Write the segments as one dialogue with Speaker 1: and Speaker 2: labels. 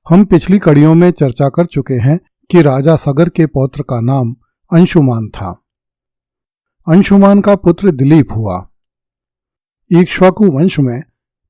Speaker 1: हम पिछली कड़ियों में चर्चा कर चुके हैं कि राजा सगर के पौत्र का नाम अंशुमान था। अंशुमान का पुत्र दिलीप हुआ। इक्ष्वाकु वंश में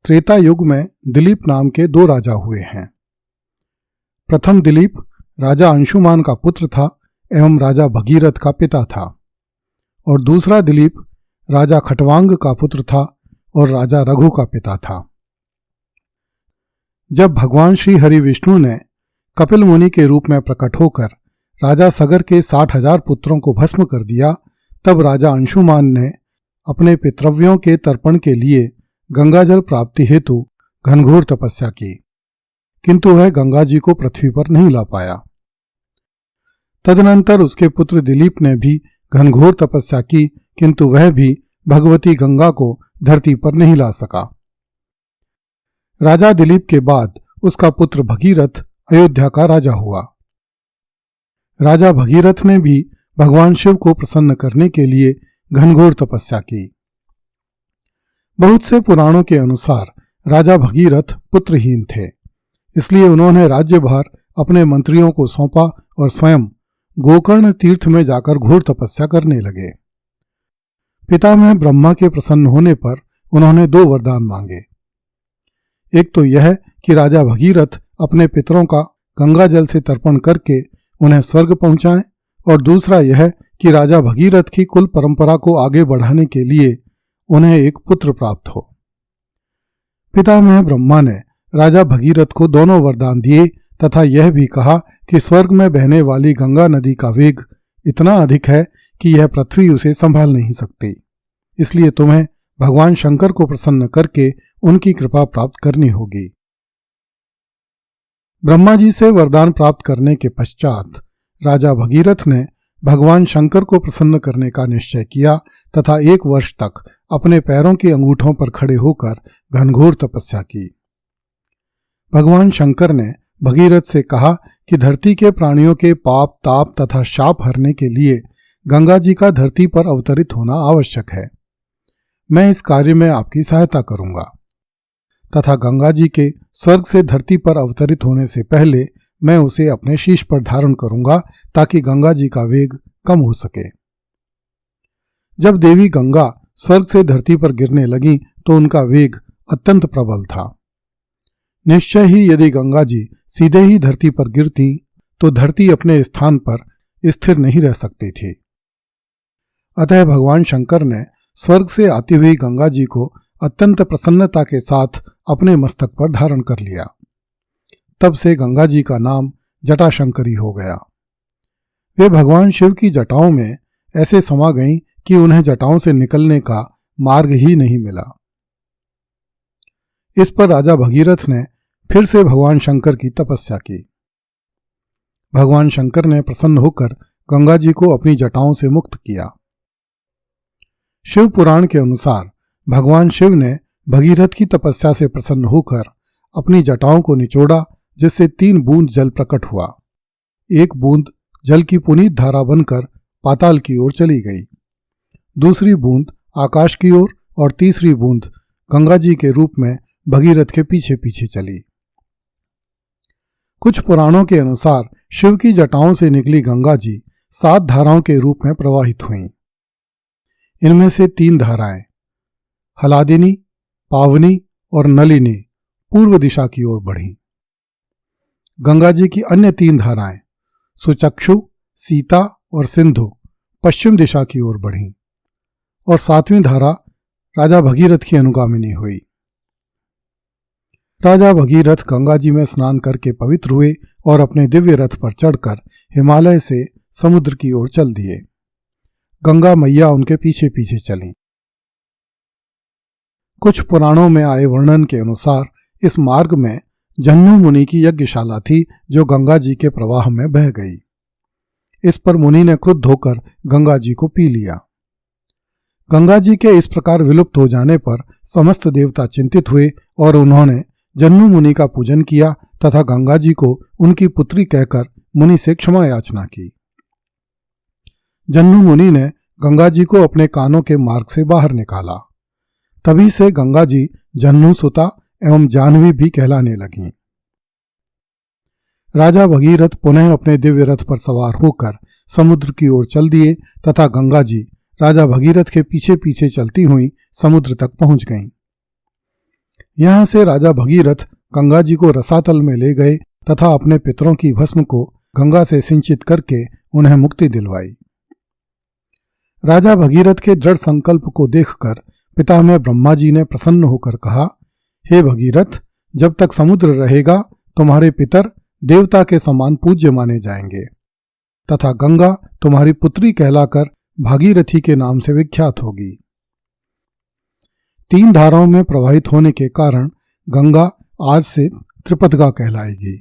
Speaker 1: त्रेता युग में दिलीप नाम के 2 राजा हुए हैं। प्रथम दिलीप राजा अंशुमान का पुत्र था एवं राजा भगीरथ का पिता था, और दूसरा दिलीप राजा खटवांग का पुत्र था और राजा रघु का पिता था। जब भगवान श्री हरि विष्णु ने कपिल मुनि के रूप में प्रकट होकर राजा सगर के 60,000 पुत्रों को भस्म कर दिया, तब राजा अंशुमान ने अपने पितृव्यों के तर्पण के लिए गंगाजल प्राप्ति हेतु घनघोर तपस्या की, किंतु वह गंगा जी को पृथ्वी पर नहीं ला पाया। तदनंतर उसके पुत्र दिलीप ने भी घनघोर तपस्या की, किंतु वह भी भगवती गंगा को धरती पर नहीं ला सका। राजा दिलीप के बाद उसका पुत्र भगीरथ अयोध्या का राजा हुआ। राजा भगीरथ ने भी भगवान शिव को प्रसन्न करने के लिए घनघोर तपस्या की। बहुत से पुराणों के अनुसार राजा भगीरथ पुत्रहीन थे, इसलिए उन्होंने राज्यभार अपने मंत्रियों को सौंपा और स्वयं गोकर्ण तीर्थ में जाकर घोर तपस्या करने लगे। पितामह ब्रह्मा के प्रसन्न होने पर उन्होंने 2 वरदान मांगे। एक तो यह कि राजा भगीरथ अपने पितरों का गंगा जल से तर्पण करके उन्हें स्वर्ग पहुंचाएं, और दूसरा यह कि राजा भगीरथ की कुल परंपरा को आगे बढ़ाने के लिए उन्हें एक पुत्र प्राप्त हो। पितामह ब्रह्मा ने राजा भगीरथ को दोनों वरदान दिए तथा यह भी कहा कि स्वर्ग में बहने वाली गंगा नदी का वेग इतना अधिक है कि यह पृथ्वी उसे संभाल नहीं सकती, इसलिए तुम्हें भगवान शंकर को प्रसन्न करके उनकी कृपा प्राप्त करनी होगी। ब्रह्मा जी से वरदान प्राप्त करने के पश्चात राजा भगीरथ ने भगवान शंकर को प्रसन्न करने का निश्चय किया तथा 1 वर्ष तक अपने पैरों की अंगूठों पर खड़े होकर घनघोर तपस्या की। भगवान शंकर ने भगीरथ से कहा कि धरती के प्राणियों के पाप, ताप तथा शाप हरने के लिए गंगा जी का धरती पर अवतरित होना आवश्यक है। मैं इस कार्य में आपकी सहायता करूंगा तथा गंगा जी के स्वर्ग से धरती पर अवतरित होने से पहले मैं उसे अपने शीश पर धारण करूंगा ताकि गंगा जी का वेग कम हो सके। जब देवी गंगा स्वर्ग से धरती पर गिरने लगी तो उनका वेग अत्यंत प्रबल था। निश्चय ही यदि गंगा जी सीधे ही धरती पर गिरती तो धरती अपने स्थान पर स्थिर नहीं रह सकती थी। अतः भगवान शंकर ने स्वर्ग से आती हुई गंगा जी को अत्यंत प्रसन्नता के साथ अपने मस्तक पर धारण कर लिया। तब से गंगा जी का नाम जटाशंकरी हो गया। वे भगवान शिव की जटाओं में ऐसे समा गईं कि उन्हें जटाओं से निकलने का मार्ग ही नहीं मिला। इस पर राजा भगीरथ ने फिर से भगवान शंकर की तपस्या की। भगवान शंकर ने प्रसन्न होकर गंगा जी को अपनी जटाओं से मुक्त किया। शिव पुराण के अनुसार भगवान शिव ने भगीरथ की तपस्या से प्रसन्न होकर अपनी जटाओं को निचोड़ा, जिससे 3 बूंद जल प्रकट हुआ। एक बूंद जल की पुनीत धारा बनकर पाताल की ओर चली गई, दूसरी बूंद आकाश की ओर और तीसरी बूंद गंगा जी के रूप में भगीरथ के पीछे पीछे चली। कुछ पुराणों के अनुसार शिव की जटाओं से निकली गंगा जी 7 धाराओं के रूप में प्रवाहित हुईं। इनमें से 3 धाराएं हलादिनी, पावनी और नलिनी पूर्व दिशा की ओर बढ़ीं। गंगा जी की अन्य 3 धाराएं सुचक्षु, सीता और सिंधु पश्चिम दिशा की ओर बढ़ीं और 7वीं धारा राजा भगीरथ की अनुगामिनी हुई। राजा भगीरथ गंगा जी में स्नान करके पवित्र हुए और अपने दिव्य रथ पर चढ़कर हिमालय से समुद्र की ओर चल दिए। गंगा मैया उनके पीछे पीछे चलीं। कुछ पुराणों में आए वर्णन के अनुसार इस मार्ग में जन्नू मुनि की यज्ञशाला थी, जो गंगा जी के प्रवाह में बह गई। इस पर मुनि ने क्रुद्ध होकर गंगा जी को पी लिया। गंगा जी के इस प्रकार विलुप्त हो जाने पर समस्त देवता चिंतित हुए और उन्होंने जन्नू मुनि का पूजन किया तथा गंगा जी को उनकी पुत्री कहकर मुनि से क्षमा याचना की। जन्नू मुनि ने गंगा जी को अपने कानों के मार्ग से बाहर निकाला। तभी से गंगा जी जन्नू सुता एवं जाह्नवी भी कहलाने लगीं। राजा भगीरथ पुनः अपने दिव्य रथ पर सवार होकर समुद्र की ओर चल दिए तथा गंगा जी राजा भगीरथ के पीछे पीछे चलती हुई समुद्र तक पहुंच गईं। यहां से राजा भगीरथ गंगा जी को रसातल में ले गए तथा अपने पितरों की भस्म को गंगा से सिंचित करके उन्हें मुक्ति दिलवाई। राजा भगीरथ के दृढ़ संकल्प को देखकर पितामह ब्रह्मा जी ने प्रसन्न होकर कहा, हे भगीरथ, जब तक समुद्र रहेगा तुम्हारे पितर देवता के समान पूज्य माने जाएंगे तथा गंगा तुम्हारी पुत्री कहलाकर भागीरथी के नाम से विख्यात होगी। 3 धाराओं में प्रवाहित होने के कारण गंगा आज से त्रिपथगा कहलाएगी।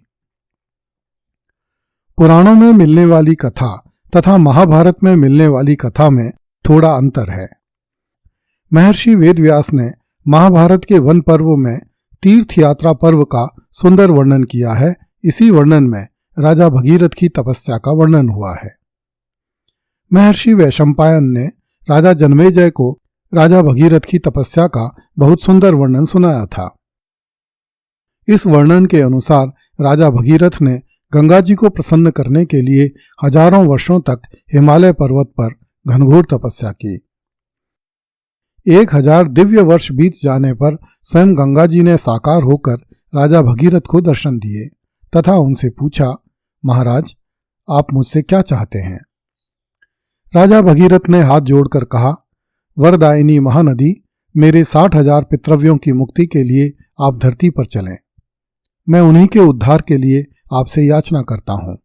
Speaker 1: पुराणों में मिलने वाली कथा तथा महाभारत में मिलने वाली कथा में थोड़ा अंतर है। महर्षि वेदव्यास ने महाभारत के वन पर्व में तीर्थ यात्रा पर्व का सुंदर वर्णन किया है। इसी वर्णन में राजा भगीरथ की तपस्या का वर्णन हुआ है। महर्षि वैशंपायन ने राजा जन्मेजय को राजा भगीरथ की तपस्या का बहुत सुंदर वर्णन सुनाया था। इस वर्णन के अनुसार राजा भगीरथ ने गंगा जी को प्रसन्न करने के लिए हजारों वर्षों तक हिमालय पर्वत पर घनघोर तपस्या की। 1000 दिव्य वर्ष बीत जाने पर स्वयं गंगा जी ने साकार होकर राजा भगीरथ को दर्शन दिए तथा उनसे पूछा, महाराज, आप मुझसे क्या चाहते हैं? राजा भगीरथ ने हाथ जोड़कर कहा, वरदायिनी महानदी, मेरे 60,000 पितृव्यों की मुक्ति के लिए आप धरती पर चलें। मैं उन्हीं के उद्धार के लिए आपसे याचना करता हूं।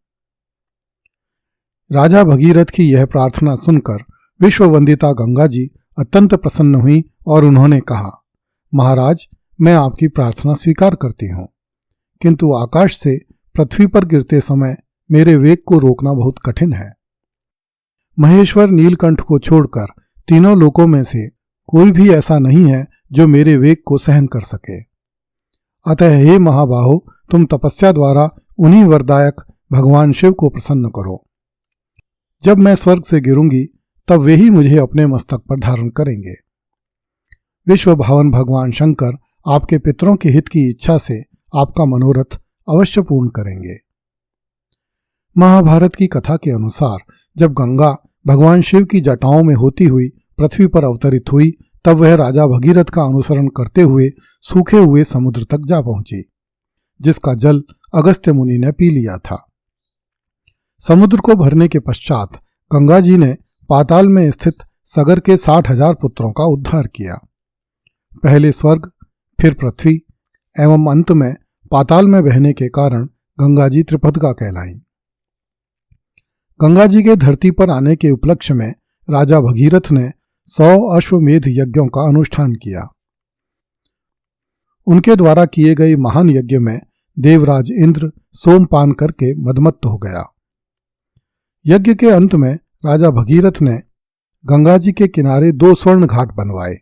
Speaker 1: राजा भगीरथ की यह प्रार्थना सुनकर विश्ववंदिता गंगा जी अत्यंत प्रसन्न हुई और उन्होंने कहा, महाराज, मैं आपकी प्रार्थना स्वीकार करती हूं, किंतु आकाश से पृथ्वी पर गिरते समय मेरे वेग को रोकना बहुत कठिन है। महेश्वर नीलकंठ को छोड़कर तीनों लोकों में से कोई भी ऐसा नहीं है जो मेरे वेग को सहन कर सके। अतः हे महाबाहो, तुम तपस्या द्वारा उन्हीं वरदायक भगवान शिव को प्रसन्न करो। जब मैं स्वर्ग से गिरूंगी तब वे ही मुझे अपने मस्तक पर धारण करेंगे। विश्व भावन भगवान शंकर आपके पितरों के हित की इच्छा से आपका मनोरथ अवश्य पूर्ण करेंगे। महाभारत की कथा के अनुसार जब गंगा भगवान शिव की जटाओं में होती हुई पृथ्वी पर अवतरित हुई तब वह राजा भगीरथ का अनुसरण करते हुए सूखे हुए समुद्र तक जा पहुंची, जिसका जल अगस्त्य मुनि ने पी लिया था। समुद्र को भरने के पश्चात गंगा जी ने पाताल में स्थित सगर के 60,000 पुत्रों का उद्धार किया। पहले स्वर्ग, फिर पृथ्वी एवं अंत में पाताल में बहने के कारण गंगा जी त्रिपथगा कहलाई। गंगा जी के धरती पर आने के उपलक्ष्य में राजा भगीरथ ने 100 अश्वमेध यज्ञों का अनुष्ठान किया। उनके द्वारा किए गए महान यज्ञ में देवराज इंद्र सोमपान करके मदमत्त हो गया। यज्ञ के अंत में राजा भगीरथ ने गंगा जी के किनारे 2 स्वर्ण घाट बनवाए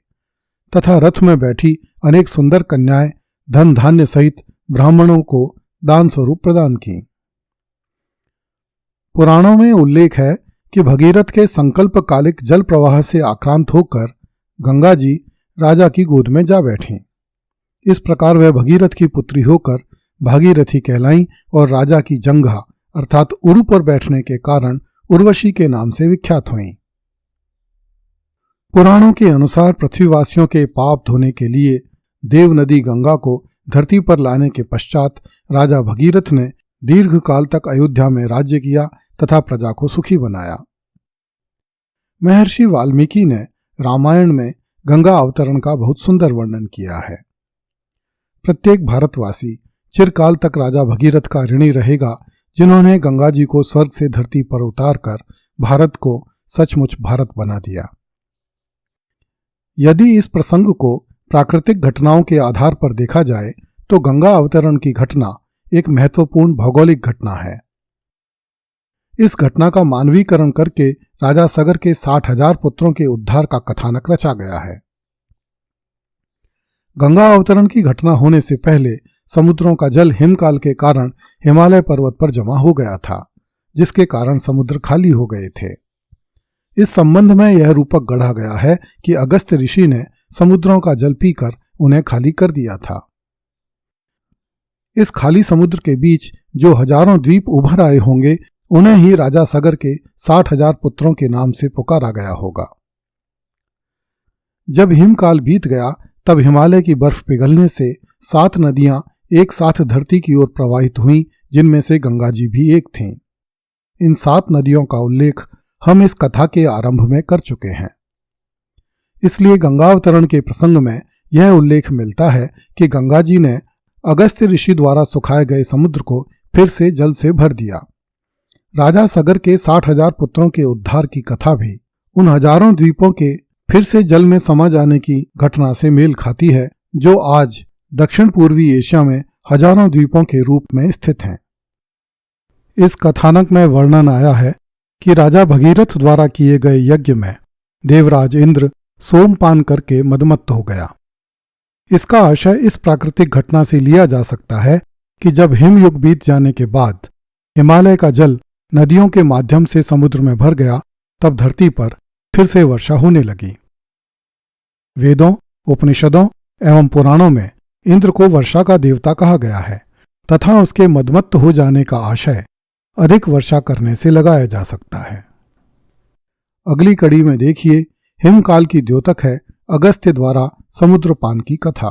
Speaker 1: तथा रथ में बैठी अनेक सुंदर कन्याएं धन धान्य सहित ब्राह्मणों को दान स्वरूप प्रदान की। पुराणों में उल्लेख है कि भगीरथ के संकल्प कालिक जल प्रवाह से आक्रांत होकर गंगा जी राजा की गोद में जा बैठी। इस प्रकार वह भगीरथ की पुत्री होकर भागीरथी कहलाईं और राजा की जंघा अर्थात उरु पर बैठने के कारण उर्वशी के नाम से विख्यात हुईं। पुराणों के अनुसार पृथ्वीवासियों के पाप धोने के लिए देव नदी गंगा को धरती पर लाने के पश्चात राजा भगीरथ ने दीर्घ काल तक अयोध्या में राज्य किया तथा प्रजा को सुखी बनाया। महर्षि वाल्मीकि ने रामायण में गंगा अवतरण का बहुत सुंदर वर्णन किया है। प्रत्येक भारतवासी चिरकाल तक राजा भगीरथ का ऋणी रहेगा, जिन्होंने गंगा जी को स्वर्ग से धरती पर उतारकर भारत को सचमुच भारत बना दिया। यदि इस प्रसंग को प्राकृतिक घटनाओं के आधार पर देखा जाए तो गंगा अवतरण की घटना एक महत्वपूर्ण भौगोलिक घटना है। इस घटना का मानवीकरण करके राजा सगर के 60,000 पुत्रों के उद्धार का कथानक रचा गया है। गंगा अवतरण की घटना होने से पहले समुद्रों का जल हिमकाल के कारण हिमालय पर्वत पर जमा हो गया था, जिसके कारण समुद्र खाली हो गए थे। इस संबंध में यह रूपक गढ़ा गया है कि अगस्त्य ऋषि ने समुद्रों का जल पीकर उन्हें खाली कर दिया था। इस खाली समुद्र के बीच जो हजारों द्वीप उभर आए होंगे उन्हें ही राजा सगर के 60,000 पुत्रों के नाम से पुकारा गया होगा। जब हिमकाल बीत गया तब हिमालय की बर्फ पिघलने से 7 नदियां एक साथ धरती की ओर प्रवाहित हुईं, जिनमें से गंगा जी भी एक थीं। इन 7 नदियों का उल्लेख हम इस कथा के आरंभ में कर चुके हैं, इसलिए गंगावतरण के प्रसंग में यह उल्लेख मिलता है कि गंगा जी ने अगस्त्य ऋषि द्वारा सुखाए गए समुद्र को फिर से जल से भर दिया। राजा सगर के 60,000 पुत्रों के उद्धार की कथा भी उन हजारों द्वीपों के फिर से जल में समा जाने की घटना से मेल खाती है, जो आज दक्षिण पूर्वी एशिया में हजारों द्वीपों के रूप में स्थित हैं। इस कथानक में वर्णन आया है कि राजा भगीरथ द्वारा किए गए यज्ञ में देवराज इंद्र सोमपान करके मदमत्त हो गया। इसका आशय इस प्राकृतिक घटना से लिया जा सकता है कि जब हिमयुग बीत जाने के बाद हिमालय का जल नदियों के माध्यम से समुद्र में भर गया, तब धरती पर फिर से वर्षा होने लगी। वेदों, उपनिषदों एवं पुराणों में इंद्र को वर्षा का देवता कहा गया है तथा उसके मदमत्त हो जाने का आशय अधिक वर्षा करने से लगाया जा सकता है। अगली कड़ी में देखिए हिमकाल की द्योतक है अगस्त्य द्वारा समुद्रपान की कथा।